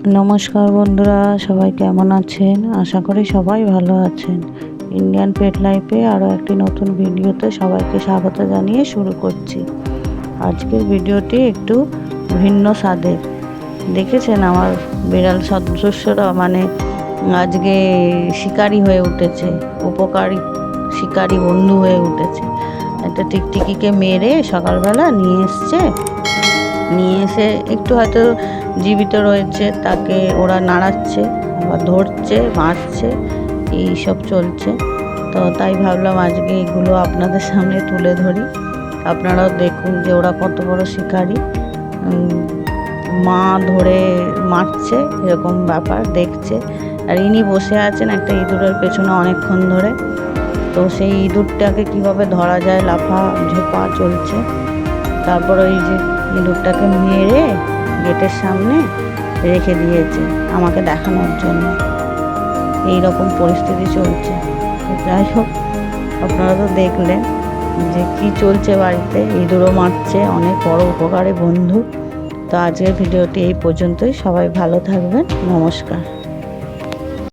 নমস্কার বন্ধুরা, সবাই কেমন আছেন? আশা করি সবাই ভালো আছেন। ইন্ডিয়ান পেট লাইফে আরও একটি নতুন ভিডিওতে সবাইকে স্বাগত জানিয়ে শুরু করছি। আজকের ভিডিওটি একটু ভিন্ন স্বাদের। দেখেছেন আমার বিড়াল সদস্যরা আজকে শিকারী হয়ে উঠেছে, উপকারী শিকারী বন্ধু হয়ে উঠেছে। একটা টিকটিকিকে মেরে সকালবেলা নিয়ে এসে একটু হয়তো জীবিত রয়েছে, তাকে ওরা নাড়াচ্ছে, আবার ধরছে, মারছে, এইসব চলছে। তো তাই ভাবলাম আজকে এগুলো আপনাদের সামনে তুলে ধরি, আপনারাও দেখুন যে ওরা কত বড় শিকারী। মা ধরে মারছে, এরকম ব্যাপার দেখছে। আর ইনি বসে আছেন একটা ইঁদুরের পেছনে অনেকক্ষণ ধরে। তো সেই ইঁদুরটাকে কিভাবে ধরা যায় লাফা ঝোপা চলছে। তারপর ওই যে ইঁদুরটাকে মেরে গেটের সামনে রেখে দিয়েছে আমাকে দেখানোর জন্য। এই রকম পরিস্থিতি চলছে। তো যাই হোক, আপনারা তো দেখলেন যে কি চলছে বাড়িতে। ইঁদুরও মারছে, অনেক বড় উপকারী বন্ধু। তো আজকের ভিডিওটি এই পর্যন্তই। সবাই ভালো থাকবেন। নমস্কার।